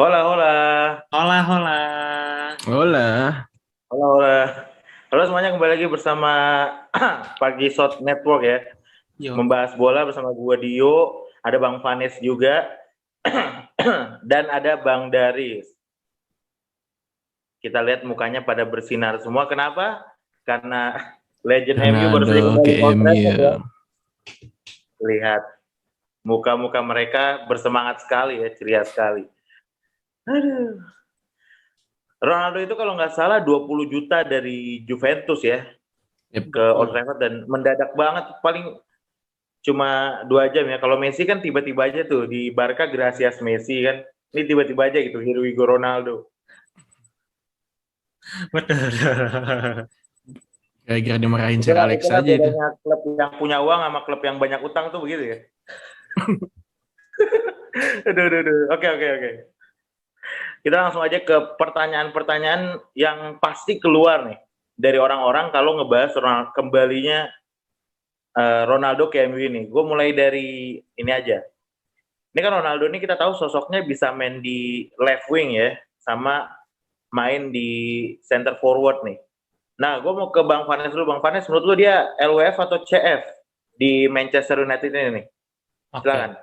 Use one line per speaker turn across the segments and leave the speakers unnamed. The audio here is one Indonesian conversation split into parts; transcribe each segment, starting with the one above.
Hola, hola.
Hola, hola.
Hola.
Hola, hola. Halo semuanya, kembali lagi bersama Pagi Shot Network ya.
Yo,
Membahas bola bersama gua Dio, ada Bang Vanes juga, dan ada Bang Daris. Kita lihat mukanya pada bersinar semua. Kenapa? Karena Legend MU baru saja
Ronaldo
kembali
ke
Old Trafford ya.
MU.
Lihat muka-muka mereka bersemangat sekali ya, ceria sekali. Aduh. Ronaldo itu kalau nggak salah 20 juta dari Juventus ya
Yep.
ke Old Trafford dan mendadak banget, paling cuma 2 jam ya. Kalau Messi kan tiba-tiba aja tuh di Barca, Gracias Messi kan. Ini tiba-tiba aja gitu, here we go Ronaldo.
betul.
Gara-gara dimarahin Sir
Itulah
Alex
itulah
aja itu.
bedanya klub yang punya uang sama klub yang banyak utang tuh begitu ya. Aduh, aduh, aduh. Oke, oke, oke. Kita langsung aja ke pertanyaan-pertanyaan yang pasti keluar nih dari orang-orang kalau ngebahas kembalinya Ronaldo ke MU ini. Gue mulai dari ini aja. Ini kan Ronaldo ini kita tahu sosoknya bisa main di left wing ya, sama main di center forward nih. Nah, gue mau ke Bang Vanes dulu. Bang Vanes, menurut lu dia LWF atau CF di Manchester United ini nih?
Oke,
Silakan.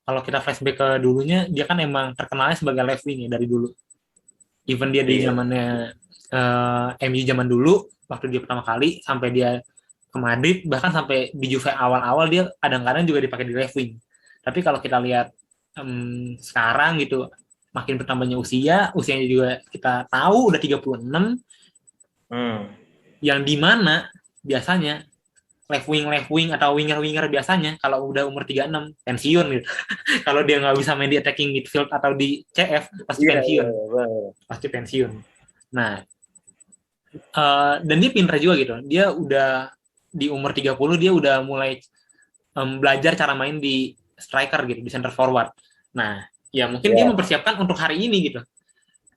kalau kita flashback ke dulunya, dia kan emang terkenalnya sebagai left wing ya dari dulu. Even dia di
Iya.
zamannya MU zaman dulu, waktu dia pertama kali, sampai dia ke Madrid, bahkan sampai di Juve awal-awal dia kadang-kadang juga dipakai di left wing. Tapi kalau kita lihat sekarang gitu, makin bertambahnya usianya juga kita tahu udah 36,
Hmm.
yang di mana biasanya left wing atau winger biasanya kalau udah umur 36 pensiun gitu. Kalau dia nggak bisa main di attacking midfield atau di CF pasti
Iya, iya,
pensiun,
iya, benar.
pasti pensiun. Nah, dan dia pintar juga gitu. Dia udah di umur 30 dia udah mulai belajar cara main di striker gitu, di center forward. Nah, ya mungkin dia
Iya.
mempersiapkan untuk hari ini gitu.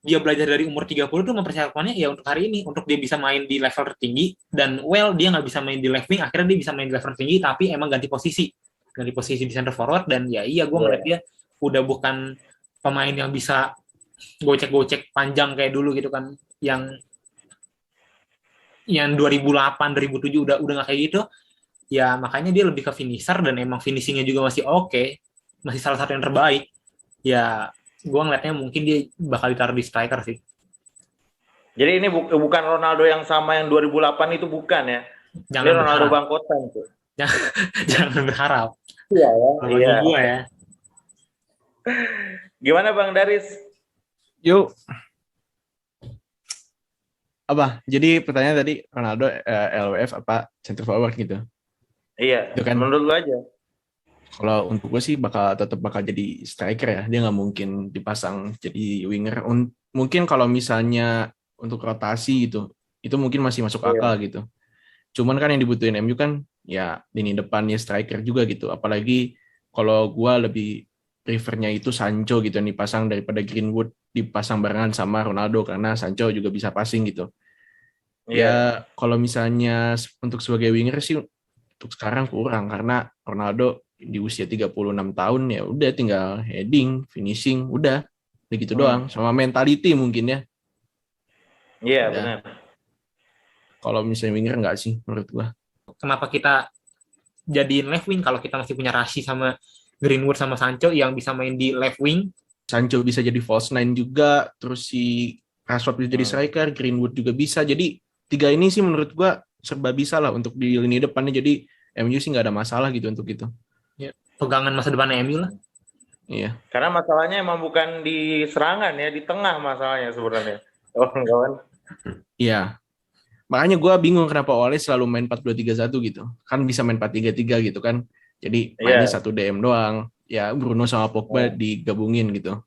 Dia belajar dari umur 30 tuh mempersiapkannya ya untuk hari ini, untuk dia bisa main di level tertinggi, dan dia nggak bisa main di left wing, akhirnya dia bisa main di level tertinggi tapi emang ganti posisi di center forward. Dan ya iya, gue ngeliat
Iya.
dia udah bukan pemain yang bisa gocek-gocek panjang kayak dulu gitu kan, yang 2008 2007 udah nggak kayak gitu. Ya makanya dia lebih ke finisher, dan emang finishingnya juga masih oke, masih salah satu yang terbaik. Ya gue ngeliatnya mungkin dia bakal ditaruh di striker sih.
Jadi ini bukan Ronaldo yang sama yang 2008 itu, bukan ya. Ini
Jangan
Ronaldo
berharap.
Bangkotan tuh.
jangan, jangan berharap
Iya ya.
kalau
Iya.
bagi gue ya.
Gimana Bang Daris?
Yuk, apa? Jadi pertanyaan tadi Ronaldo LWF apa center forward gitu.
Iya,
Itu kan
menurut lu aja.
kalau untuk gue sih bakal jadi striker ya. Dia nggak mungkin dipasang jadi winger. Mungkin kalau misalnya untuk rotasi gitu, itu mungkin masih masuk akal
Iya.
gitu. Cuman kan yang dibutuhin MU kan ya lini depannya striker juga gitu. Apalagi kalau gue lebih prefernya itu Sancho gitu yang dipasang daripada Greenwood dipasang barengan sama Ronaldo karena Sancho juga bisa passing gitu.
Iya.
Ya kalau misalnya untuk sebagai winger sih untuk sekarang kurang karena Ronaldo di usia 36 tahun ya udah tinggal heading, finishing, udah begitu doang.
Hmm.
Sama mentality mungkin ya.
Iya,
Udah.
benar.
Kalau misalnya winger enggak sih menurut gua.
Kenapa kita jadiin left wing kalau kita masih punya Rashid sama Greenwood sama Sancho yang bisa main di left wing?
Sancho bisa jadi false nine juga, terus si Rashford bisa jadi
Hmm.
striker, Greenwood juga bisa. Jadi tiga ini sih menurut gua serba bisa lah untuk di lini depannya. Jadi MU sih nggak ada masalah gitu untuk itu.
Ya, pegangan masa depan MU lah.
Iya,
Karena masalahnya emang bukan di serangan ya, di tengah masalahnya sebenarnya. Kawan-kawan.
iya. Makanya gue bingung kenapa Ole selalu main 4-2-3-1 gitu. Kan bisa main 4-3-3 gitu kan. Jadi mainnya
Iya.
satu DM doang. Ya Bruno sama Pogba
Nah.
digabungin gitu.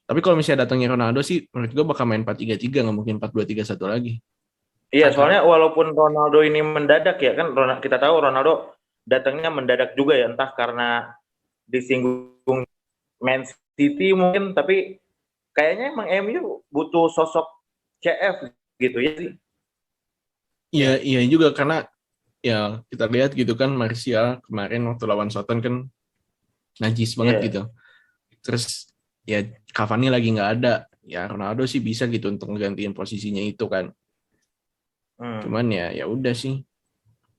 Tapi kalau misalnya datangnya Ronaldo sih menurut gue bakal main 4-3-3, nggak mungkin 4-2-3-1 lagi.
Iya,
Agak
soalnya walaupun Ronaldo ini mendadak ya kan, kita tahu Ronaldo datangnya mendadak juga ya, entah karena disinggung Man City mungkin, tapi kayaknya emang MU butuh sosok CF gitu ya sih.
Iya,
ya.
iya juga karena ya kita lihat gitu kan Martial kemarin waktu lawan Southampton kan najis banget
Iya.
gitu. Terus ya Cavani lagi nggak ada, ya Ronaldo sih bisa gitu untuk ngegantiin posisinya itu kan. Cuman ya udah sih,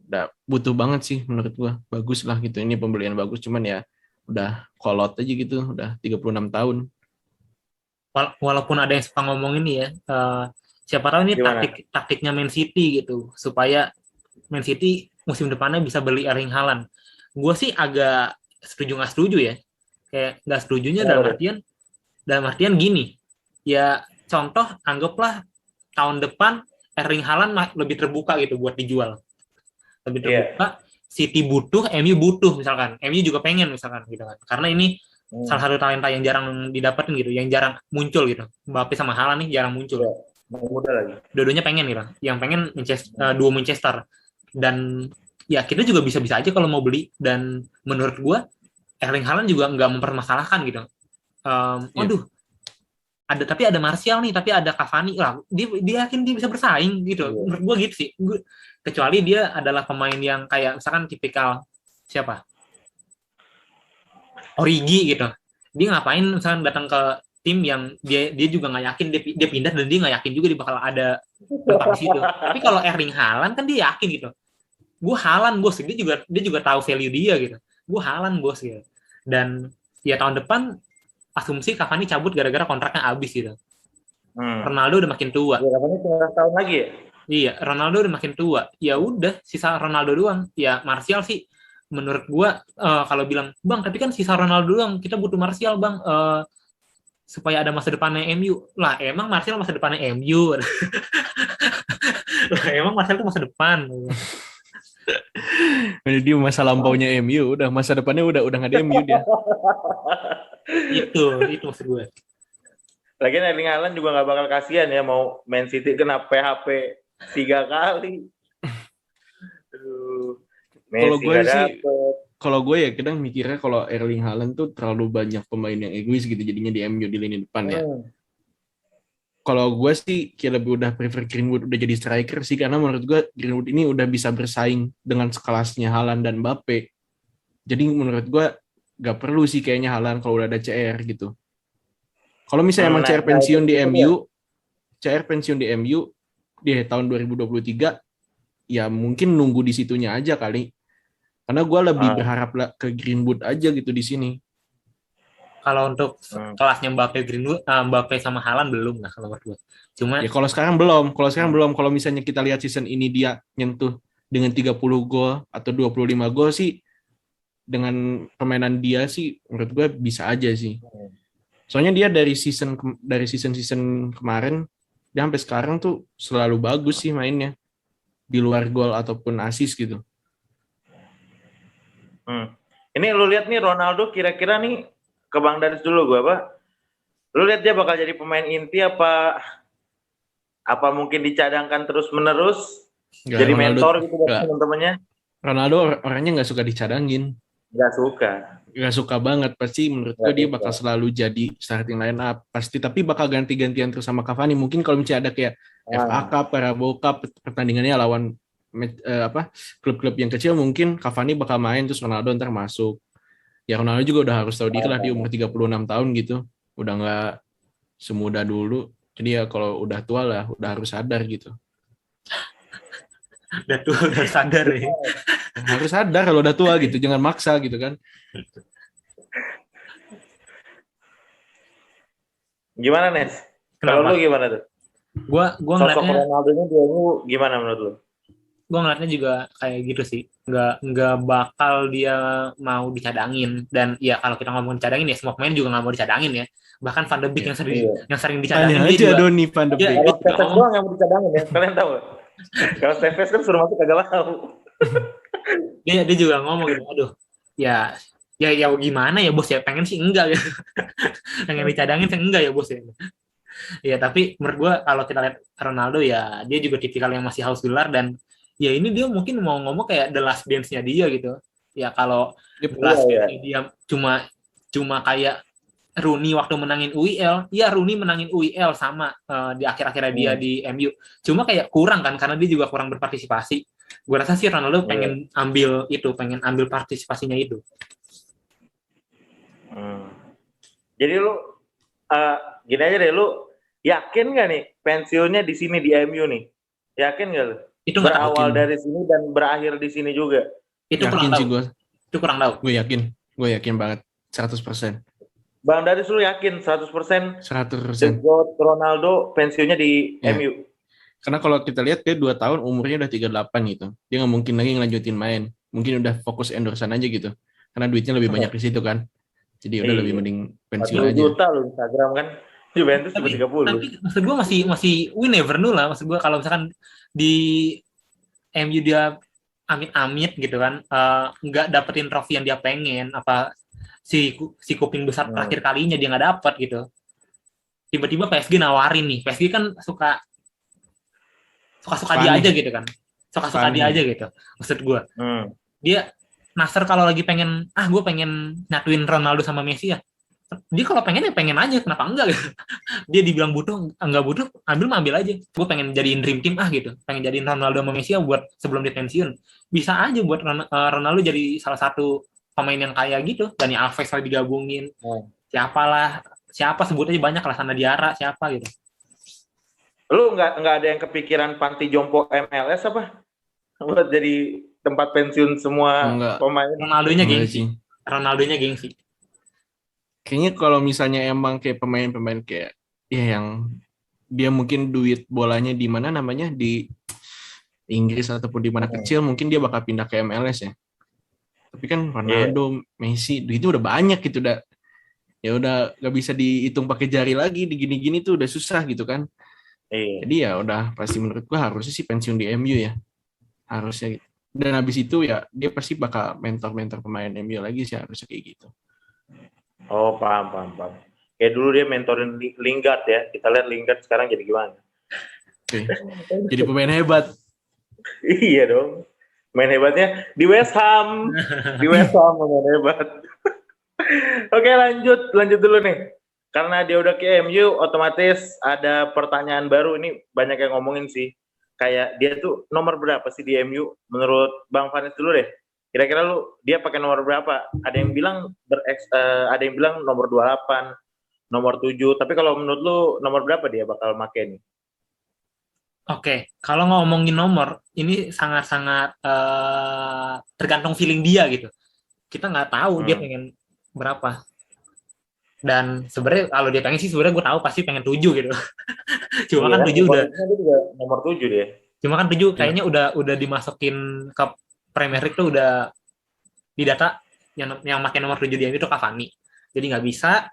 udah butuh banget sih menurut gua, bagus lah gitu, ini pembelian bagus, cuman ya udah kolot aja gitu, udah 36 tahun.
Walaupun ada yang suka ngomong ini ya, siapa tahu ini
Gimana?
taktiknya Man City gitu, supaya Man City musim depannya bisa beli Erling Haaland. Gue sih agak setuju nggak setuju ya. Kayak nggak setujunya dalam artian gini. Ya contoh anggaplah tahun depan Erling Haaland lebih terbuka gitu buat dijual. Lebih terbuka. City butuh, MU butuh misalkan. MU juga pengen misalkan gitu kan. Karena ini salah satu talenta yang jarang didapetin gitu, yang jarang muncul gitu. Mbappe sama Haaland nih jarang muncul.
Muda lagi.
Dua-duanya pengen gitu. Yang pengen duo Manchester. Dan ya kita juga bisa-bisa aja kalau mau beli. Dan menurut gue Erling Haaland juga nggak mempermasalahkan gitu. Waduh, tapi ada Martial nih, tapi ada Cavani lah. Dia yakin dia bisa bersaing gitu. Menurut gue gitu sih. Kecuali dia adalah pemain yang kayak misalkan tipikal siapa? Origi gitu. Dia ngapain misalkan datang ke tim yang dia juga nggak yakin dia pindah, dan dia nggak yakin juga dia bakal ada tempat di situ. Tapi kalau Erling Haaland kan dia yakin gitu. Gue Haaland bos, dia juga tahu value dia gitu. Gue Haaland bos gitu. Dan ya tahun depan asumsi Cavani cabut gara-gara kontraknya habis gitu. Ronaldo udah makin tua.
Ya, Cavani tinggal tahun lagi ya?
Iya, Ronaldo udah makin tua. Ya udah, sisa Ronaldo doang. Ya Martial sih menurut gua kalau bilang, "Bang, tapi kan sisa Ronaldo doang, kita butuh Martial, Bang." Supaya ada masa depannya MU. Lah, emang Martial masa depannya MU. Lah, emang Martial itu masa depan.
Jadi masa lampaunya MU, udah masa depannya udah nggak ada MU dia.
itu maksud gue.
Lagian Erling Haaland juga nggak bakal kasihan ya mau Man City kena PHP 3 kali.
Kalau gue ya kadang mikirnya kalau Erling Haaland tuh terlalu banyak pemain yang egois gitu jadinya di MU di lini depan ya. Kalau gue sih kayak lebih udah prefer Greenwood udah jadi striker sih, karena menurut gue Greenwood ini udah bisa bersaing dengan sekelasnya Haaland dan Mbappe. Jadi menurut gue gak perlu sih kayaknya Haaland kalau udah ada CR gitu. Kalau misalnya emang CR pensiun di MU, CR pensiun di MU di tahun 2023, ya mungkin nunggu di situnya aja kali. Karena gue lebih berharap ke Greenwood aja gitu di sini.
Kalau untuk kelasnya Mbappe sama Haaland belum lah kalau menurut gue. Cuma
ya kalau sekarang belum. Kalau misalnya kita lihat season ini dia nyentuh dengan 30 gol atau 25 gol sih, dengan permainan dia sih menurut gue bisa aja sih. Soalnya dia dari season kemarin dia sampai sekarang tuh selalu bagus sih mainnya. Di luar gol ataupun assist gitu.
Ini lu lihat nih Ronaldo kira-kira nih ke Bang Daris dulu gue apa? Lu lihat dia bakal jadi pemain inti apa mungkin dicadangkan terus-menerus jadi Ronaldo, mentor gitu buat teman-temannya?
Ronaldo orangnya nggak suka dicadangin. Nggak suka banget. Pasti menurut gue dia bakal selalu jadi starting line up. Pasti, tapi bakal ganti-gantian terus sama Cavani. Mungkin kalau misalnya ada kayak FA Cup, Carabao Cup, pertandingannya lawan klub-klub yang kecil, mungkin Cavani bakal main terus Ronaldo ntar masuk. Ya Ronaldo juga udah harus tahu diri lah, dia umur 36 tahun gitu. Udah nggak semuda dulu. Jadi ya kalau udah tua lah, udah harus sadar gitu.
Udah tua, udah sadar ya.
Harus sadar kalau udah tua gitu, jangan maksa gitu kan.
Gimana, Nes? Kalau lu gimana tuh?
Gua ngeliatnya
Ronaldo-nya dia gimana menurut lu?
Gue ngeliatnya juga kayak gitu sih, nggak bakal dia mau dicadangin. Dan ya kalau kita ngomong dicadangin ya semua pemain juga nggak mau dicadangin ya, bahkan Van de Beek yang sering dicadangin dia juga.
Doni Van de Beek.
Kalau Tevez doang yang mau dicadangin ya, kalian tahu? Kalau Tevez kan suruh masuk kagak mau.
Dia juga ngomong gitu, aduh ya gimana ya bos ya, pengen sih enggak ya. Pengen dicadangin sih enggak ya bos ya. Ya tapi menurut gue kalau kita lihat Ronaldo ya dia juga tipikal yang masih haus gelar. Dan ya ini dia mungkin mau ngomong kayak the last dance-nya dia gitu. Ya kalau the last dance-nya dia cuma kayak Rooney waktu menangin UEL, ya Rooney menangin UEL sama di akhir-akhirnya dia di MU. Cuma kayak kurang kan karena dia juga kurang berpartisipasi. Gue rasa sih Ronaldo pengen ambil partisipasinya itu.
Jadi lu eh, gini aja deh, lu yakin nggak nih pensiunnya di sini di MU nih? Yakin nggak lu?
Itu nggak tahu.
Berawal
Yakin.
dari sini dan berakhir di sini juga.
Itu kurang
Yakin
tahu.
sih gue.
Itu kurang tahu.
Gue yakin banget 100%.
Bang Daris lu yakin 100%
100%.
The GOAT Ronaldo pensiunnya di
Ya.
MU?
Karena kalau kita lihat dia 2 tahun umurnya udah 38 gitu. Dia nggak mungkin lagi ngelanjutin main. Mungkin udah fokus endorsean aja gitu. Karena duitnya lebih banyak di situ kan. Jadi udah lebih mending pensiun
40
aja.
juta lu Instagram kan. Juventus cuma 30.
Tapi maksud gue masih we never know lah. Maksud gue kalau misalkan di MU dia amit-amit gitu kan, nggak dapetin trofi yang dia pengen, apa si kuping besar terakhir kalinya dia nggak dapet gitu. Tiba-tiba PSG nawarin nih. PSG kan suka dia aja gitu kan. Suka dia aja gitu. Maksud gue. Dia Nasr kalau lagi pengen, gue pengen nyatuin Ronaldo sama Messi ya. Dia kalau pengen ya pengen aja, kenapa enggak gitu. Dia dibilang butuh, enggak butuh, ambil aja. Gue pengen jadiin dream team gitu. Pengen jadiin Ronaldo sama Messi ya buat sebelum dia pensiun. Bisa aja buat Ronaldo jadi salah satu pemain yang kaya gitu. Dani Alves lagi digabungin. Siapa sebut aja banyak lah, Sana Diarra, siapa gitu.
Lu nggak ada yang kepikiran panti jompo MLS apa? Buat jadi tempat pensiun semua pemain.
Ronaldonya gengsi.
Kayaknya kalau misalnya emang kayak pemain-pemain kayak ya yang dia mungkin duit bolanya di mana namanya di Inggris ataupun di mana kecil, mungkin dia bakal pindah ke MLS ya. Tapi kan Ronaldo, Messi duitnya udah banyak gitu, udah nggak bisa dihitung pakai jari lagi, di gini-gini tuh udah susah gitu kan. Jadi ya udah pasti menurut gua harusnya sih pensiun di MU ya, harusnya gitu. Dan habis itu ya dia pasti bakal mentor pemain MU lagi sih, harusnya kayak gitu.
Oh, paham. Kayak dulu dia mentorin Lingard ya. Kita lihat Lingard sekarang jadi gimana.
Jadi pemain hebat.
Iya dong. Main hebatnya di West Ham. Pemain hebat. Oke, lanjut dulu nih. Karena dia udah ke MU, otomatis ada pertanyaan baru. Ini banyak yang ngomongin sih. Kayak dia tuh nomor berapa sih di MU? Menurut Bang Vanes dulu deh. Kira-kira dia pakai nomor berapa? Ada yang bilang ada yang bilang nomor 28, nomor 7. Tapi kalau menurut lu nomor berapa dia bakal pakai nih?
Oke, kalau ngomongin nomor, ini sangat-sangat tergantung feeling dia gitu. Kita nggak tahu dia pengen berapa. Dan sebenarnya kalau dia pengen sih sebenarnya gue tahu pasti pengen 7 gitu. Cuma kan 7 udah
juga nomor 7 dia.
Cuma kan 7 kayaknya udah dimasukin ke Premier League tuh udah di data yang pakai nomor 7 dia itu Cavani. Jadi nggak bisa.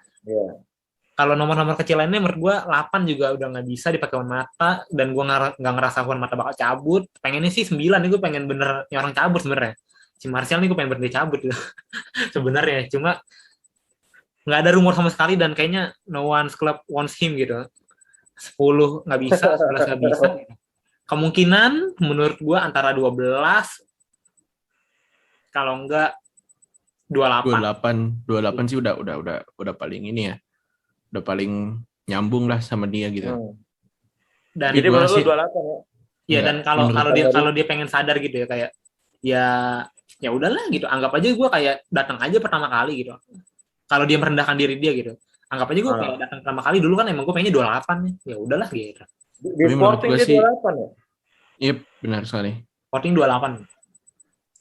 Kalau nomor-nomor kecil lainnya menurut gue 8 juga udah nggak bisa dipakai Juan Mata, dan gue nggak ngerasa Juan Mata bakal cabut. Pengennya sih 9 nih, gue pengen bener yang orang cabut sebenarnya. Si Martial nih gue pengen berhenti cabut gitu. Sebenarnya cuma nggak ada rumor sama sekali dan kayaknya no one's club wants him gitu. 10 nggak bisa, 11 nggak bisa. Kemungkinan menurut gue antara 12 kalau enggak 28.
28 sih udah paling ini ya. Udah paling nyambung lah sama dia gitu.
Dan
jadi menurut lu 28 ya?
Iya, dan kalau dia pengen sadar gitu ya, kayak ya udahlah gitu. Anggap aja gue kayak datang aja pertama kali gitu. Kalau dia merendahkan diri dia gitu. Anggap aja gue kayak datang pertama kali dulu kan emang gue pengennya 28 nih. Ya udahlah gitu.
Di Sporting dia 28 ya?
Iya, benar sekali.
Sporting 28.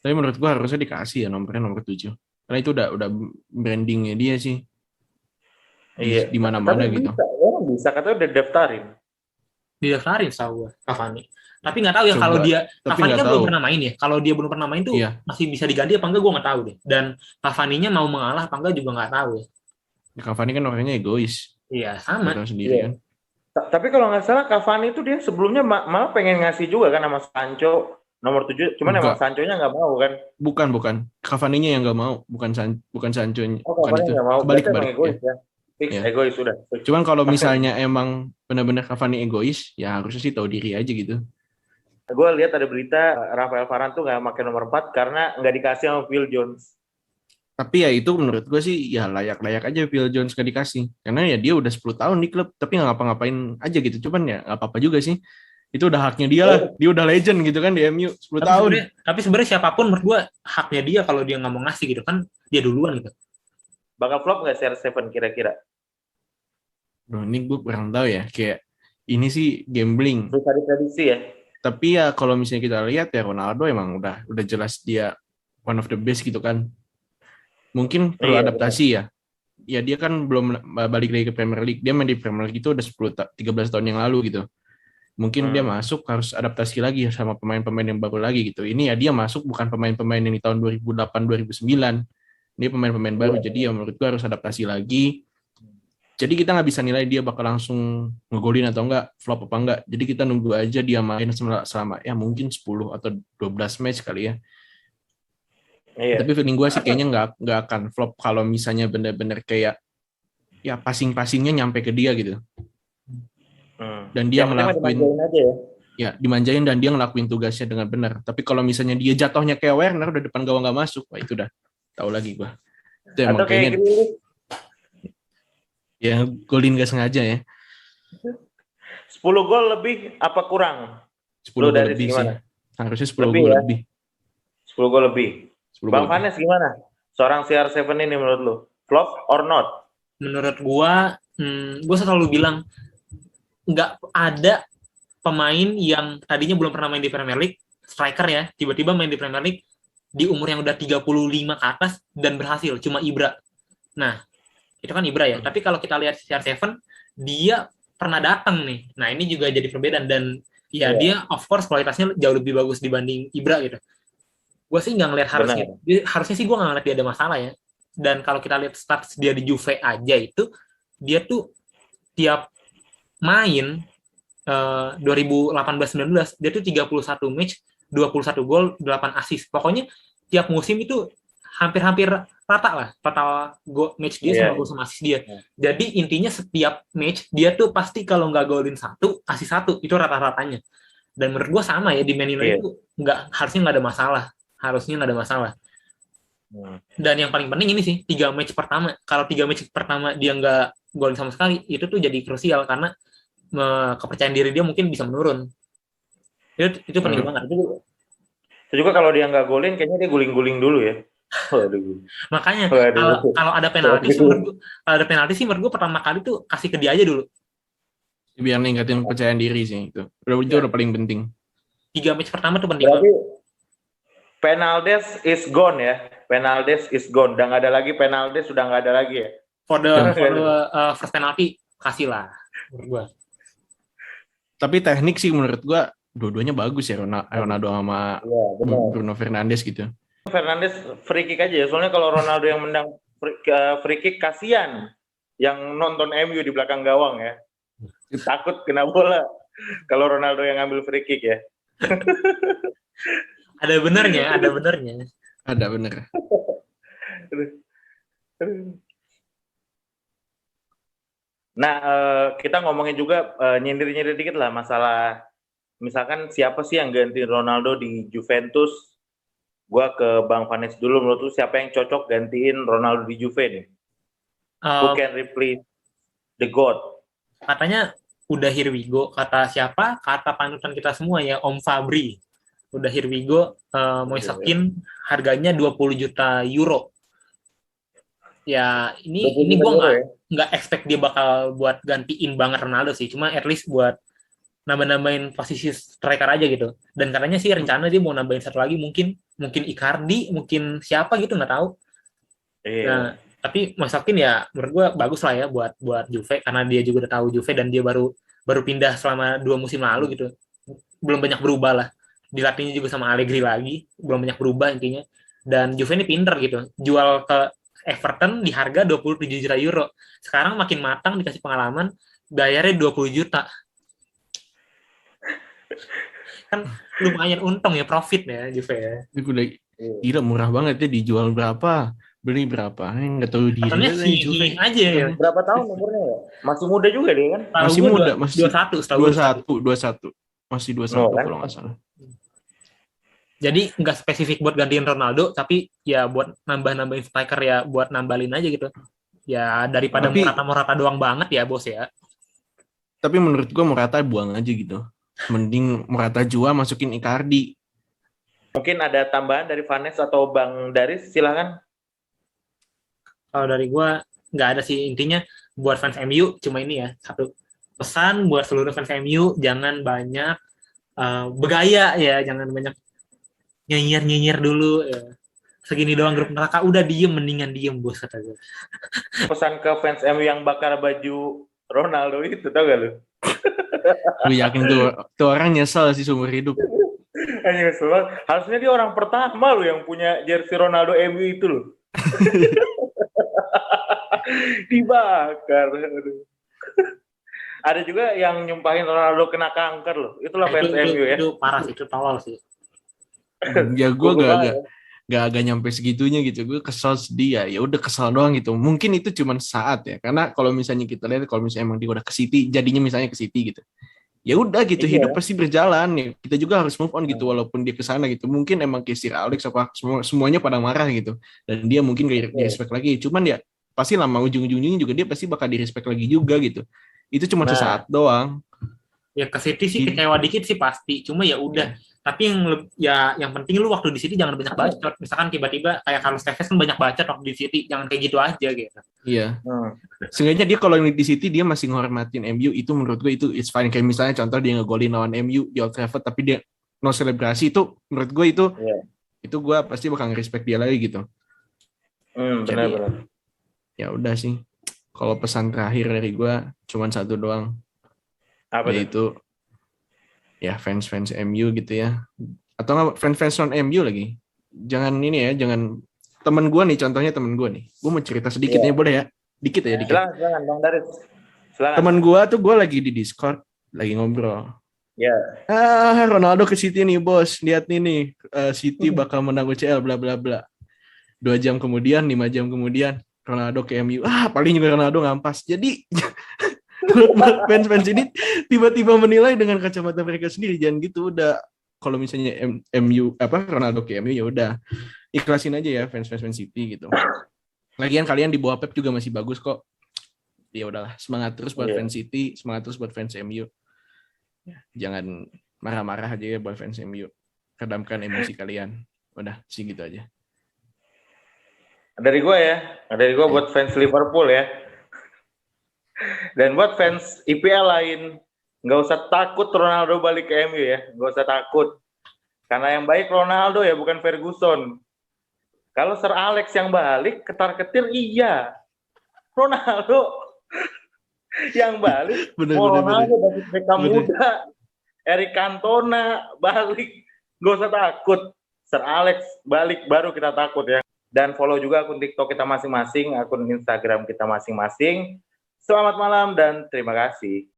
Tapi menurut gue harusnya dikasih ya nomornya nomor 7. Karena itu udah brandingnya dia sih.
Iya.
Di mana-mana gitu.
Bisa katanya udah
Didaftarin tahu gue Cavani. Tapi nggak tahu ya kalau dia Cavani kan belum pernah main ya. Kalau dia belum pernah main tuh masih bisa diganti apa enggak gue nggak tahu deh. Dan Cavani-nya mau mengalah apa enggak juga nggak tahu ya.
Cavani kan orangnya egois.
Iya, sama.
Sendiri kan.
Tapi kalau nggak salah Cavani itu dia sebelumnya malah pengen ngasih juga kan sama Sancho nomor 7, cuman emang Sancho-nya nggak mau kan?
Bukan. Cavani-nya yang nggak mau, bukan Sancho-nya.
Bukan itu. Kebalik. Egois ya. Egois sudah.
Cuman kalau misalnya emang benar-benar Cavani egois, ya harusnya sih tahu diri aja gitu.
Gue lihat ada berita Rafael Varane tuh nggak pakai nomor 4 karena nggak dikasih sama Phil Jones.
Tapi ya itu menurut gue sih ya layak-layak aja Phil Jones nggak dikasih. Karena ya dia udah 10 tahun di klub, tapi nggak ngapa-ngapain aja gitu. Cuman ya nggak apa-apa juga sih. Itu udah haknya dia lah. Dia udah legend gitu kan di MU 10 tahun.
Tapi sebenarnya siapapun menurut gue haknya dia kalau dia nggak mau ngasih gitu kan, dia duluan gitu.
Bakal flop nggak CR7 kira-kira?
Bro, ini gue kurang tahu ya. Kayak ini sih gambling.
Bisa diprediksi ya.
Tapi ya kalau misalnya kita lihat ya Ronaldo emang udah jelas dia one of the best gitu kan. Mungkin perlu
Iya, benar.
adaptasi ya. Ya dia kan belum balik lagi ke Premier League. Dia main di Premier League itu udah 13 tahun yang lalu gitu. Mungkin dia masuk harus adaptasi lagi sama pemain-pemain yang baru lagi gitu. Ini ya dia masuk bukan pemain-pemain yang di tahun 2008 2009. Ini pemain-pemain baru.
Iya.
Jadi ya menurut gua harus adaptasi lagi. Jadi kita nggak bisa nilai dia bakal langsung ngegolin atau enggak, flop apa enggak. Jadi kita nunggu aja dia main selama ya mungkin 10 atau 12 match kali ya.
Iya.
Tapi feeling gue sih kayaknya nggak akan flop kalau misalnya bener-bener kayak ya passing-passingnya nyampe ke dia gitu. Dan dia
Yang penting mah
ngelakuin
dimanjain aja ya.
ya dimanjain dan dia ngelakuin tugasnya dengan benar. Tapi kalau misalnya dia jatuhnya kayak Werner udah depan gawang nggak masuk, wah itu udah tahu lagi gue. Itu emang
Atau kayak
kayaknya
gini,
ya golin gak sengaja ya.
10 gol lebih apa kurang?
10
Lu
gol
dari
lebih sih.
gimana?
Harusnya 10
Lebih
gol
ya?
lebih.
10 gol lebih.
10
Bang
gol lebih.
Vanes gimana? Seorang CR7 ini menurut lu? Flop or not?
Menurut gue selalu bilang nggak ada pemain yang tadinya belum pernah main di Premier League, striker ya, tiba-tiba main di Premier League di umur yang udah 35 ke atas dan berhasil, cuma Ibra. Nah, itu kan Ibra ya. Tapi kalau kita lihat CR7, dia pernah datang nih. Nah, ini juga jadi perbedaan dan ya dia of course kualitasnya jauh lebih bagus dibanding Ibra gitu. Gue sih nggak ngeliat harusnya sih gue nggak ngeliat dia ada masalah ya. Dan kalau kita lihat stats dia di Juve aja itu, dia tuh tiap main 2018-19 dia tuh 31 match, 21 gol, 8 assist. Pokoknya tiap musim itu hampir-hampir rata lah total match dia sama gol sama assist dia. Jadi intinya setiap match dia tuh pasti kalau nggak golin 1, assist 1, itu rata-ratanya. Dan menurut gue sama ya di Man United itu harusnya nggak ada masalah. Harusnya nggak ada masalah. Dan yang paling penting ini sih 3 match pertama. Kalau 3 match pertama dia nggak golin sama sekali, itu tuh jadi krusial karena kepercayaan diri dia mungkin bisa menurun. Itu penting banget.
Itu juga kalau dia nggak golin, kayaknya dia guling-guling dulu ya.
Makanya kalau ada penalti sih menurut gue pertama kali tuh kasih ke dia aja dulu.
Biar ningkatin kepercayaan diri sih itu. Itu udah paling penting.
3 match pertama tuh penting.
Berarti Penaldes is gone ya. Penaldes is gone. Udah nggak ada lagi Penaldes, sudah nggak ada lagi ya.
For the first penalty kasih lah menurut gue.
Tapi teknik sih menurut gue dua-duanya bagus ya, Ronaldo sama Bruno Fernandes gitu.
Fernandes free kick aja ya, soalnya kalau Ronaldo yang menang free kick kasihan yang nonton MU di belakang gawang ya. Takut kena bola kalau Ronaldo yang ngambil free kick ya.
Ada benernya.
Ada bener.
Nah, kita ngomongin juga nyindir-nyindir dikit lah masalah misalkan siapa sih yang ganti Ronaldo di Juventus. Gua ke Bang Vanes dulu, menurut lu siapa yang cocok gantiin Ronaldo di Juve nih? Who can replace the God?
Katanya udah here we go. Kata siapa? Kata panutan kita semua ya, Om Fabri. Udah here we go, mau isakin harganya 20 juta euro. Ya ini gue nggak expect dia bakal buat gantiin banget Ronaldo sih, cuma at least buat nambah-nambahin posisi striker aja gitu. Dan katanya sih rencana dia mau nambahin satu lagi, mungkin Icardi, mungkin siapa gitu, nggak tahu. Nah, tapi masakin ya menurut gue bagus lah ya buat Juve, karena dia juga udah tahu Juve dan dia baru pindah selama 2 musim lalu gitu. Belum banyak berubah lah. Dilatihnya juga sama Allegri lagi, belum banyak berubah intinya. Dan Juve ini pinter gitu, jual ke Everton di harga 27 juta euro. Sekarang makin matang, dikasih pengalaman, bayarnya 20 juta. Kan lumayan untung ya, profit ya Juve ya.
Itu udah gila, murah banget ya, dijual berapa, beli berapa, nggak tahu diri.
Katanya Juve aja ya.
Berapa tahun umurnya ya? Masih muda juga dia kan?
Masih muda, masih
21.
Masih 21 kalau nggak salah.
Jadi nggak spesifik buat gantiin Ronaldo, tapi ya buat nambah-nambahin striker ya, buat nambalin aja gitu. Ya daripada Morata doang banget ya bos ya.
Tapi menurut gua Morata buang aja gitu. Mending Morata jual, masukin Icardi.
Mungkin ada tambahan dari Vanes atau Bang Daris, silakan.
Kalau dari gua nggak ada sih, intinya buat fans MU cuma ini ya, satu pesan buat seluruh fans MU, jangan banyak bergaya ya, jangan banyak nyinyir dulu ya. Segini doang grup neraka, udah diem, mendingan diem bos, kata gue.
Pesan ke fans MU yang bakar baju Ronaldo itu, tau gak lu?
Gue yakin tuh orang nyesel sih seumur hidup.
Harusnya dia orang pertama lo yang punya jersey Ronaldo MU itu loh. Dibakar. Aduh. Ada juga yang nyumpahin Ronaldo kena kanker loh. Itulah fans MU ya.
Itu parah sih, itu tolol sih.
Ya gue gak nyampe segitunya gitu. Gue kesel, sedih ya udah kesel doang gitu. Mungkin itu cuma saat ya, karena kalau misalnya kita lihat, kalau misalnya emang dia udah ke City, jadinya misalnya ke City gitu, ya udah gitu, hidup pasti berjalan ya. Kita juga harus move on gitu, walaupun dia ke sana gitu. Mungkin emang kayak Sir Alex apa semuanya pada marah gitu, dan dia mungkin gak di-respect lagi. Cuman ya pasti lama ujung-ujungnya juga dia pasti bakal di-respect lagi juga gitu. Itu cuma sesaat doang.
Ya ke City sih kecewa dikit sih pasti. Cuma ya udah. Tapi yang penting lu waktu di City jangan banyak bacot. Misalkan tiba-tiba kayak Carlos Tevez kan banyak bacot waktu di City, jangan kayak gitu aja gitu.
Iya. Seenggaknya dia kalau di City dia masih nghormatin MU, itu menurut gue itu it's fine. Kayak misalnya contoh dia ngegolin lawan MU di Old Trafford tapi dia no selebrasi, itu menurut gue itu gue pasti bakal nge-respect dia lagi gitu.
Benar-benar.
Ya udah sih. Kalau pesan terakhir dari gue cuman satu doang.
Apa
yaitu ya fans MU gitu ya. Atau nggak fans non MU lagi. Jangan ini ya, jangan. Temen gue nih, contohnya temen gue nih. Gue mau cerita sedikitnya boleh ya? Dikit ya, dikit.
Silakan Bang Daris. Silakan.
Temen gue tuh, gue lagi di Discord, lagi ngobrol.
Ya.
Ronaldo ke City nih bos, lihat nih City bakal menang UCL bla bla bla. 2 jam kemudian, 5 jam kemudian, Ronaldo ke MU. Paling juga Ronaldo ngampas. Jadi buat fans ini tiba-tiba menilai dengan kacamata mereka sendiri. Jangan gitu, udah. Kalau misalnya MU Ronaldo ke MU, ya udah ikhlasin aja ya fans City gitu. Lagian kalian di bawah Pep juga masih bagus kok. Ya udahlah, semangat terus buat fans City, semangat terus buat fans MU. Ya, jangan marah-marah aja ya buat fans MU. Redamkan emosi kalian. Udah, sih gitu aja.
Dari gue buat fans Liverpool ya. Dan buat fans IPL lain, nggak usah takut Ronaldo balik ke MU ya, nggak usah takut. Karena yang baik Ronaldo ya, bukan Ferguson. Kalau Sir Alex yang balik, ketar-ketir iya. Ronaldo yang balik, Ronaldo balik mereka muda, Eric Cantona balik, nggak usah takut. Sir Alex balik baru kita takut ya. Dan follow juga akun TikTok kita masing-masing, akun Instagram kita masing-masing. Selamat malam dan terima kasih.